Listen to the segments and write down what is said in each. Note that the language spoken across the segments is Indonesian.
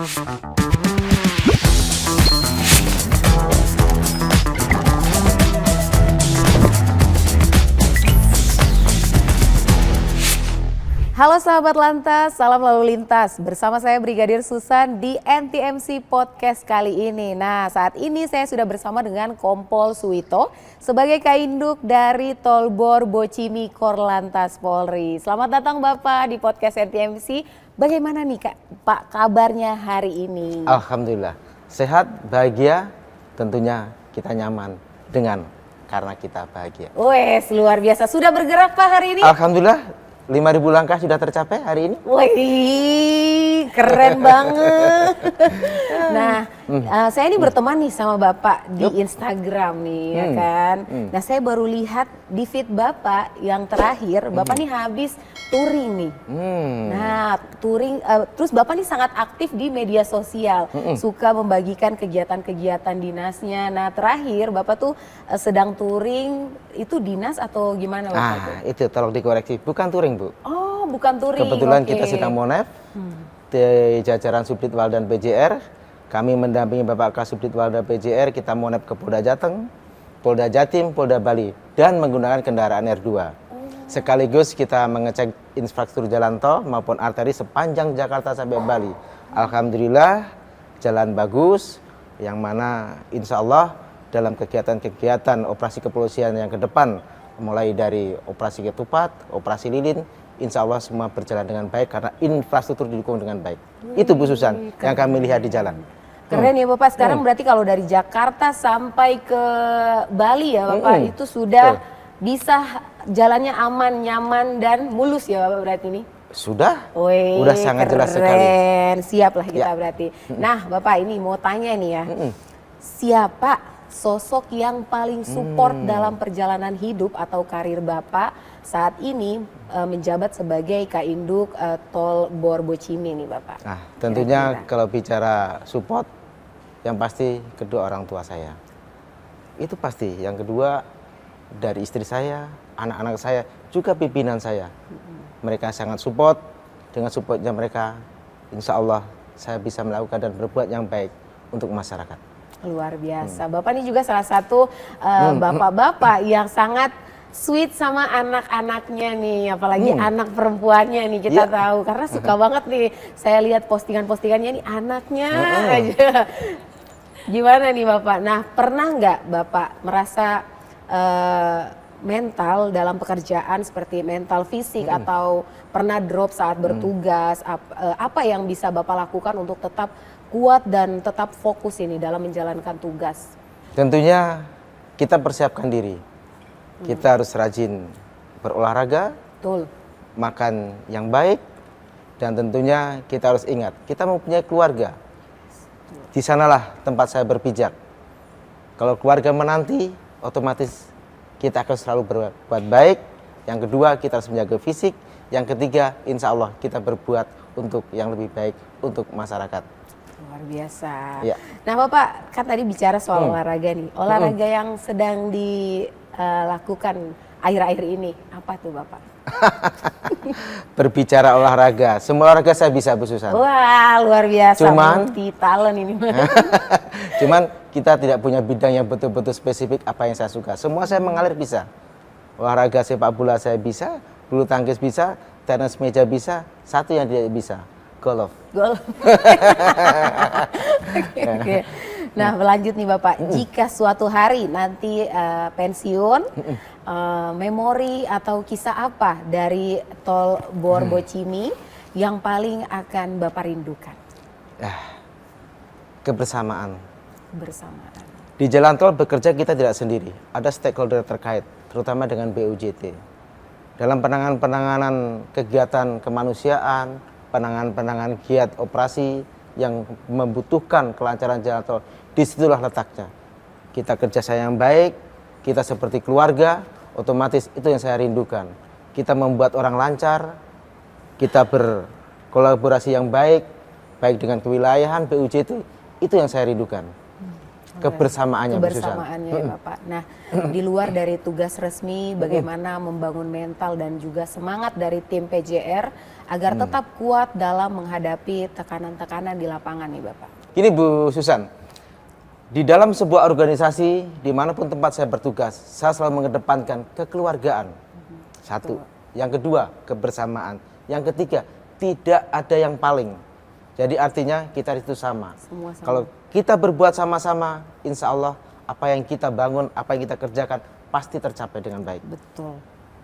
Halo sahabat Lantas, salam lalu lintas. Bersama saya Brigadir Susan di NTMC Podcast kali ini. Nah, saat ini saya sudah bersama dengan Kompol Suwito sebagai Kainduk dari Tolbor Bocimi Korlantas Polri. Selamat datang Bapak di Podcast NTMC. Bagaimana nih Pak kabarnya hari ini? Alhamdulillah, sehat, bahagia, tentunya kita nyaman karena kita bahagia. Wes, luar biasa. Sudah bergerak Pak hari ini? Alhamdulillah. 5.000 langkah sudah tercapai hari ini. Wih, keren banget. Nah, saya ini berteman nih sama Bapak di Instagram nih, ya kan. Nah, saya baru lihat di feed Bapak yang terakhir, Bapak nih habis touring nih. Nah, touring, terus Bapak nih sangat aktif di media sosial, suka membagikan kegiatan-kegiatan dinasnya. Nah, terakhir Bapak tuh sedang touring, itu dinas atau gimana Bapak? Itu tolong dikoreksi, bukan touring Bu. Oh, bukan touring. Kebetulan kita sedang monef di jajaran Subditwal dan PJR. Kami mendampingi Bapak Kasubditwal dan PJR, kita monef ke Polda Jateng, Polda Jatim, Polda Bali, dan menggunakan kendaraan R2. Sekaligus kita mengecek infrastruktur jalan tol maupun arteri sepanjang Jakarta sampai Bali. Alhamdulillah jalan bagus, yang mana insya Allah dalam kegiatan-kegiatan operasi kepolisian yang ke depan, mulai dari operasi ketupat, operasi lilin, insya Allah semua berjalan dengan baik karena infrastruktur didukung dengan baik. Itu Bu Susan yang kami lihat di jalan. Keren ya Bapak, sekarang berarti kalau dari Jakarta sampai ke Bali ya Bapak, itu sudah bisa jalannya aman, nyaman, dan mulus ya Bapak berarti ini? Sudah, Wih, udah sangat jelas sekali. Siap lah kita berarti. Nah Bapak ini mau tanya nih ya, siapa sosok yang paling support dalam perjalanan hidup atau karir Bapak saat ini menjabat sebagai Kainduk Tolbor Bocimi nih Bapak? Nah, tentunya kalau bicara support, yang pasti kedua orang tua saya. Itu pasti. Yang kedua dari istri saya, anak-anak saya, juga pimpinan saya. Mereka sangat support. Dengan supportnya mereka, insya Allah saya bisa melakukan dan berbuat yang baik untuk masyarakat. Luar biasa. Bapak ini juga salah satu bapak-bapak yang sangat sweet sama anak-anaknya nih, apalagi anak perempuannya nih kita tahu karena suka banget nih saya lihat postingan-postingannya nih anaknya aja. Gimana nih Bapak? Nah, pernah nggak Bapak merasa mental dalam pekerjaan seperti mental fisik atau pernah drop saat bertugas? Apa yang bisa Bapak lakukan untuk tetap kuat dan tetap fokus ini dalam menjalankan tugas? Tentunya kita persiapkan diri. Kita harus rajin berolahraga, Betul. makan yang baik, dan tentunya kita harus ingat, kita mempunyai keluarga. Di sanalah tempat saya berpijak. Kalau keluarga menanti, otomatis kita akan selalu berbuat baik. Yang kedua, kita harus menjaga fisik. Yang ketiga, insya Allah kita berbuat untuk yang lebih baik untuk masyarakat. Luar biasa. Ya. Nah Bapak kan tadi bicara soal olahraga nih. Olahraga yang sedang dilakukan akhir-akhir ini apa tuh Bapak? Berbicara olahraga, semua olahraga saya bisa Bu Susan. Wah luar biasa. Cuman multi talent ini. Cuman kita tidak punya bidang yang betul-betul spesifik apa yang saya suka. Semua saya mengalir bisa. Olahraga sepak bola saya bisa, bulu tangkis bisa, tenis meja bisa. Satu yang tidak bisa, golf. Golf. Oke. Nah berlanjut nih Bapak, jika suatu hari nanti pensiun, memori atau kisah apa dari Tolbor Bocimi yang paling akan Bapak rindukan? Kebersamaan. Bersamaan. Di jalan tol bekerja kita tidak sendiri, ada stakeholder terkait, terutama dengan BUJT. Dalam penanganan kegiatan kemanusiaan, penanganan giat operasi yang membutuhkan kelancaran jalan tol, disitulah letaknya. Kita kerjasama yang baik, kita seperti keluarga, otomatis itu yang saya rindukan. Kita membuat orang lancar, kita berkolaborasi yang baik, baik dengan kewilayahan, BUJT, itu yang saya rindukan. kebersamaannya, Bu Susan. Kebersamaannya ya Bapak. Nah, di luar dari tugas resmi, bagaimana membangun mental dan juga semangat dari tim PJR agar tetap kuat dalam menghadapi tekanan-tekanan di lapangan nih Bapak. Ini Bu Susan, di dalam sebuah organisasi, dimanapun tempat saya bertugas, saya selalu mengedepankan kekeluargaan. Satu. Yang kedua, kebersamaan. Yang ketiga, tidak ada yang paling. Jadi artinya kita itu sama. Semua sama. Kalau kita berbuat sama-sama, insya Allah apa yang kita bangun, apa yang kita kerjakan, pasti tercapai dengan baik. Betul.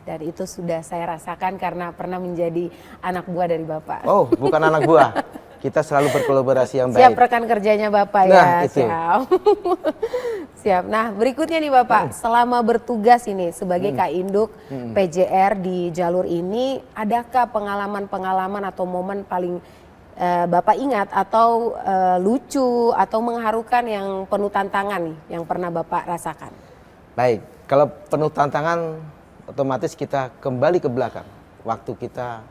Dan itu sudah saya rasakan karena pernah menjadi anak buah dari Bapak. Oh, bukan anak buah. Kita selalu berkolaborasi yang baik. Siap rekan kerjanya Bapak Nah, ya. itu. Siap. Siap. Nah, berikutnya nih Bapak, selama bertugas ini sebagai Kak Induk PJR di jalur ini, adakah pengalaman-pengalaman atau momen paling Bapak ingat atau lucu atau mengharukan yang penuh tantangan nih yang pernah Bapak rasakan? Baik, kalau penuh tantangan otomatis kita kembali ke belakang. Waktu kita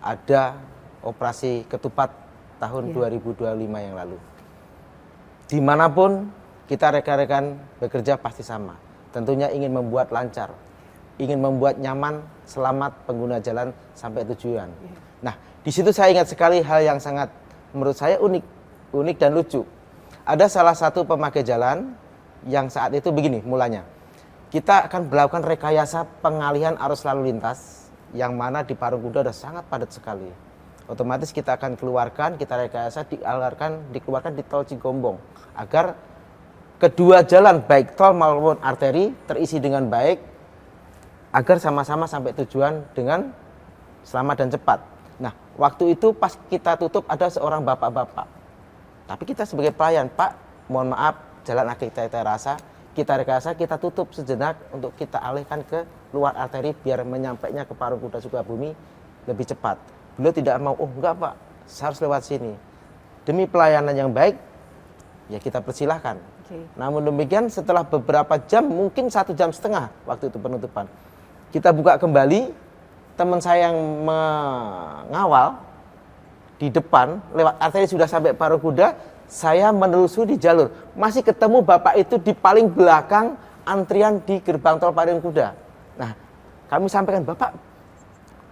ada operasi ketupat tahun 2025 yang lalu. Dimanapun kita rekan-rekan bekerja pasti sama. Tentunya ingin membuat lancar, ingin membuat nyaman, selamat pengguna jalan sampai tujuan. Nah, di situ saya ingat sekali hal yang sangat menurut saya unik dan lucu. Ada salah satu pemakai jalan yang saat itu begini mulanya. Kita akan melakukan rekayasa pengalihan arus lalu lintas yang mana di Parung Kuda sudah sangat padat sekali. Otomatis kita akan keluarkan, kita rekayasa dikeluarkan di tol Cigombong agar kedua jalan baik tol maupun arteri terisi dengan baik agar sama-sama sampai tujuan dengan selamat dan cepat. Nah, waktu itu pas kita tutup ada seorang bapak-bapak. Tapi kita sebagai pelayan, Pak, mohon maaf, jalan kita rasa, kita rekayasa, kita tutup sejenak untuk kita alihkan ke luar arteri biar menyampainya ke Parung Kuda Sukabumi lebih cepat. Beliau tidak mau, oh enggak Pak, saya harus lewat sini. Demi pelayanan yang baik, ya kita persilahkan. Namun demikian setelah beberapa jam, mungkin 1,5 jam waktu itu penutupan, kita buka kembali, teman saya yang mengawal di depan, lewat arteri sudah sampai Parung Kuda, saya menelusuri di jalur. Masih ketemu Bapak itu di paling belakang antrian di gerbang tol Parung Kuda. Nah, kami sampaikan, Bapak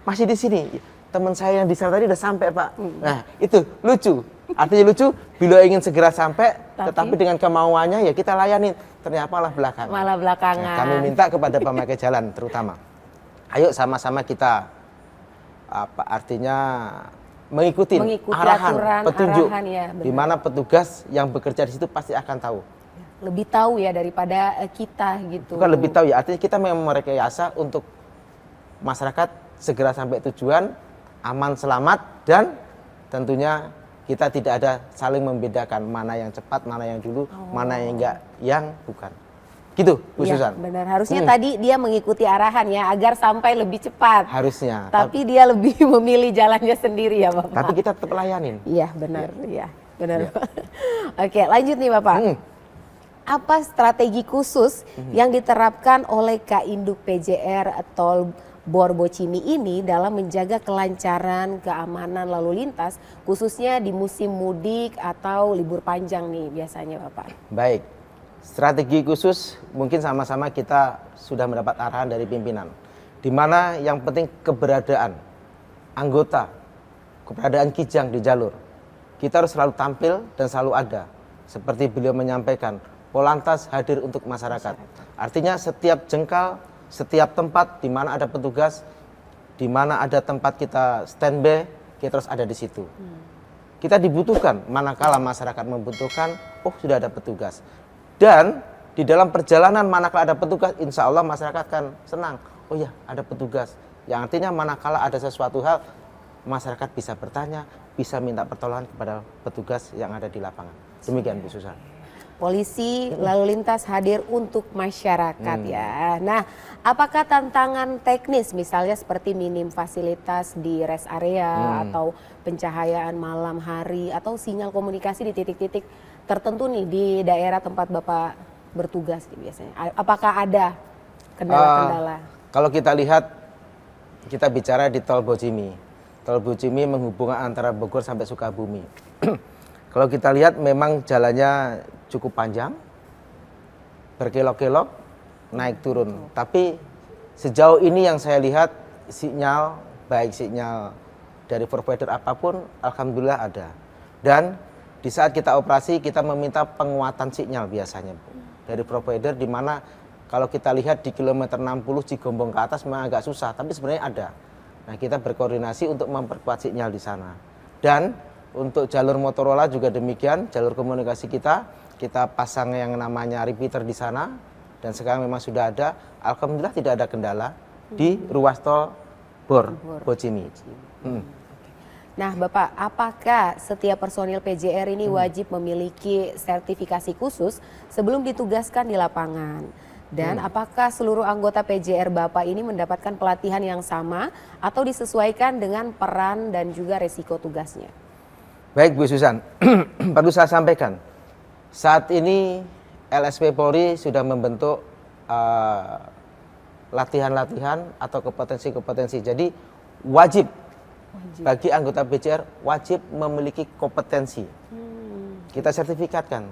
masih di sini. Teman saya yang di sana tadi udah sampai Pak. Nah itu lucu, artinya lucu bila ingin segera sampai, tetapi dengan kemauannya ya kita layani, ternyata malah belakangan. Malah belakangan. Nah, kami minta kepada pemakai jalan terutama, ayo sama-sama kita artinya mengikuti arahan, aturan, petunjuk, arahan, ya, di mana petugas yang bekerja di situ pasti akan tahu. Lebih tahu ya daripada kita gitu. Bukan lebih tahu ya, artinya kita memang merekayasa untuk masyarakat segera sampai tujuan, aman selamat, dan tentunya kita tidak ada saling membedakan mana yang cepat, mana yang dulu, mana yang enggak, yang bukan. Gitu, Bu Susan. Benar, harusnya tadi dia mengikuti arahan ya agar sampai lebih cepat. Harusnya. Tapi dia lebih memilih jalannya sendiri ya Bapak. Tapi kita tetap layanin. Iya benar, iya benar. Oke, lanjut nih Bapak. Apa strategi khusus yang diterapkan oleh Kak Induk PJR Tol Borbocimi ini dalam menjaga kelancaran, keamanan lalu lintas, khususnya di musim mudik atau libur panjang nih biasanya Bapak? Baik, strategi khusus mungkin sama-sama kita sudah mendapat arahan dari pimpinan. Di mana yang penting keberadaan anggota, keberadaan Kijang di jalur. Kita harus selalu tampil dan selalu ada. Seperti beliau menyampaikan, Polantas hadir untuk masyarakat. Artinya setiap jengkal, setiap tempat di mana ada petugas, di mana ada tempat kita standby, kita terus ada di situ. Kita dibutuhkan, manakala masyarakat membutuhkan, oh sudah ada petugas. Dan di dalam perjalanan manakala ada petugas, insya Allah masyarakat akan senang. Oh ya, ada petugas. Yang artinya manakala ada sesuatu hal, masyarakat bisa bertanya, bisa minta pertolongan kepada petugas yang ada di lapangan. Demikian Bu Susan. Polisi lalu lintas hadir untuk masyarakat ya. Nah, apakah tantangan teknis misalnya seperti minim fasilitas di rest area atau pencahayaan malam hari atau sinyal komunikasi di titik-titik tertentu nih di daerah tempat Bapak bertugas nih biasanya? Apakah ada kendala-kendala? Kalau kita lihat, kita bicara di Tol Bocimi. Tol Bocimi menghubungkan antara Bogor sampai Sukabumi. Kalau kita lihat memang jalannya cukup panjang, berkelok-kelok, naik turun. Tapi sejauh ini yang saya lihat sinyal, baik sinyal dari provider apapun, alhamdulillah ada. Dan di saat kita operasi, kita meminta penguatan sinyal biasanya Bu, dari provider, di mana kalau kita lihat di kilometer 60 Cigombong ke atas memang agak susah, tapi sebenarnya ada. Nah, kita berkoordinasi untuk memperkuat sinyal di sana. Dan untuk jalur Motorola juga demikian, jalur komunikasi kita pasang yang namanya repeater di sana, dan sekarang memang sudah ada. Alhamdulillah tidak ada kendala di ruas tol Bocimi. Nah Bapak, apakah setiap personil PJR ini wajib memiliki sertifikasi khusus sebelum ditugaskan di lapangan? Dan apakah seluruh anggota PJR Bapak ini mendapatkan pelatihan yang sama atau disesuaikan dengan peran dan juga resiko tugasnya? Baik Bu Susan, perlu saya sampaikan, saat ini LSP Polri sudah membentuk latihan-latihan atau kompetensi-kompetensi. Jadi wajib bagi anggota PJR wajib memiliki kompetensi. Kita sertifikatkan,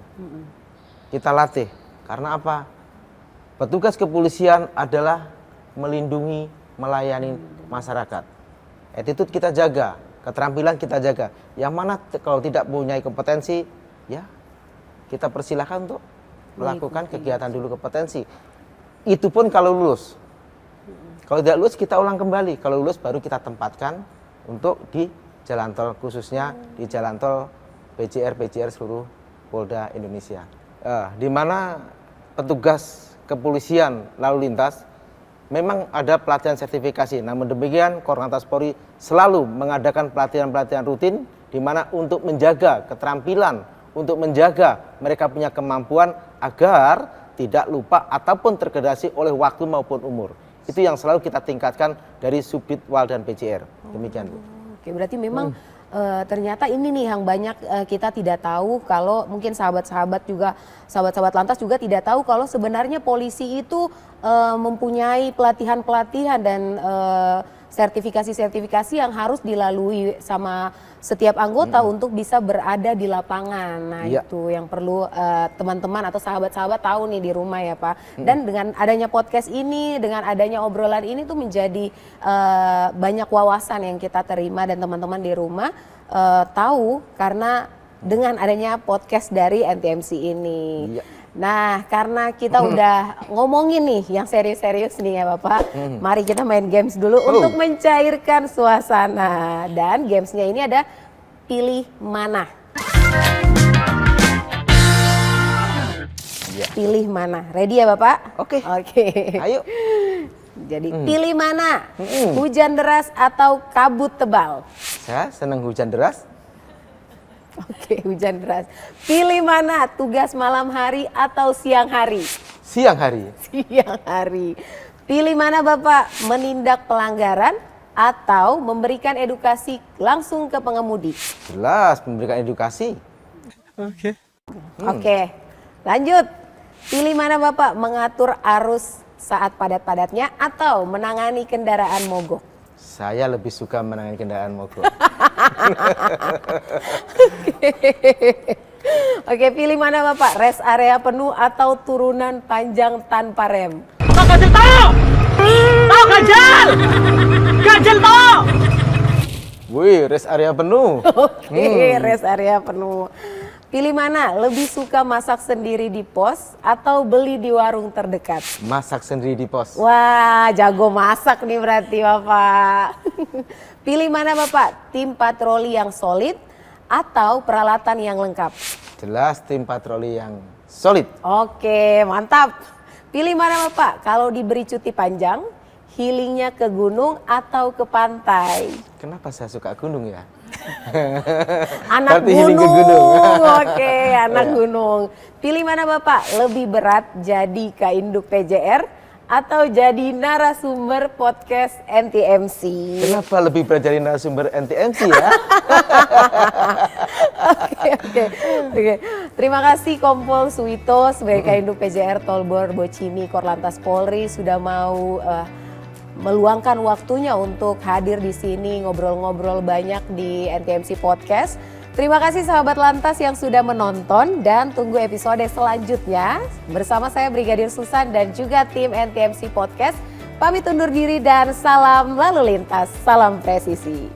kita latih. Karena apa? Petugas kepolisian adalah melindungi, melayani masyarakat. Attitude kita jaga, keterampilan kita jaga. Yang mana kalau tidak punya kompetensi, ya kita persilahkan untuk melakukan kegiatan dulu kompetensi. Itu pun kalau lulus. Kalau tidak lulus kita ulang kembali. Kalau lulus baru kita tempatkan untuk di jalan tol, khususnya di jalan tol PJR seluruh Polda Indonesia. Di mana petugas kepolisian lalu lintas memang ada pelatihan sertifikasi. Namun demikian Korlantas Polri selalu mengadakan pelatihan-pelatihan rutin di mana untuk menjaga keterampilan, untuk menjaga mereka punya kemampuan agar tidak lupa ataupun tergradasi oleh waktu maupun umur. Itu yang selalu kita tingkatkan dari Subdit Wal dan PJR. Demikian Bu. Oke, berarti memang ternyata ini nih yang banyak kita tidak tahu, kalau mungkin sahabat-sahabat lantas juga tidak tahu kalau sebenarnya polisi itu mempunyai pelatihan-pelatihan dan sertifikasi-sertifikasi yang harus dilalui sama setiap anggota untuk bisa berada di lapangan. Nah itu yang perlu teman-teman atau sahabat-sahabat tahu nih di rumah ya Pak. Dan dengan adanya podcast ini, dengan adanya obrolan ini tuh menjadi banyak wawasan yang kita terima dan teman-teman di rumah tahu karena dengan adanya podcast dari NTMC ini. Nah, karena kita udah ngomongin nih yang serius-serius nih ya Bapak, mari kita main games dulu untuk mencairkan suasana. Dan gamesnya ini ada pilih mana. Pilih mana. Ready ya Bapak? Oke. Ayo. Jadi pilih mana, hujan deras atau kabut tebal? Saya senang hujan deras. Oke, hujan deras. Pilih mana, tugas malam hari atau siang hari? Siang hari. Siang hari. Pilih mana Bapak, menindak pelanggaran atau memberikan edukasi langsung ke pengemudi? Jelas memberikan edukasi. Oke, lanjut. Pilih mana Bapak, mengatur arus saat padat-padatnya atau menangani kendaraan mogok? Saya lebih suka menangani kendaraan mogok. Oke, pilih mana Bapak? Rest area penuh atau turunan panjang tanpa rem? Ganjel tau! Tau ganjel! Ganjel tau! Wih, rest area penuh. Oke, rest area penuh. Pilih mana? Lebih suka masak sendiri di pos atau beli di warung terdekat? Masak sendiri di pos. Wah, jago masak nih berarti Bapak. Pilih mana Bapak? Tim patroli yang solid atau peralatan yang lengkap? Jelas tim patroli yang solid. Oke, mantap. Pilih mana Bapak? Kalau diberi cuti panjang, healingnya ke gunung atau ke pantai? Kenapa saya suka gunung ya? Anak Berarti healing ke gunung. Oke, anak gunung. Pilih mana Bapak? Lebih berat jadi Kainduk PJR atau jadi narasumber podcast NTMC? Kenapa lebih berat jadi narasumber NTMC ya? Oke. Terima kasih Kompol Suwito sebagai Kainduk PJR Tolbor Bocimi Korlantas Polri sudah mau meluangkan waktunya untuk hadir di sini ngobrol-ngobrol banyak di NTMC Podcast. Terima kasih sahabat Lantas yang sudah menonton dan tunggu episode selanjutnya. Bersama saya Brigadir Susan dan juga tim NTMC Podcast. Pamit undur diri dan salam lalu lintas, salam presisi.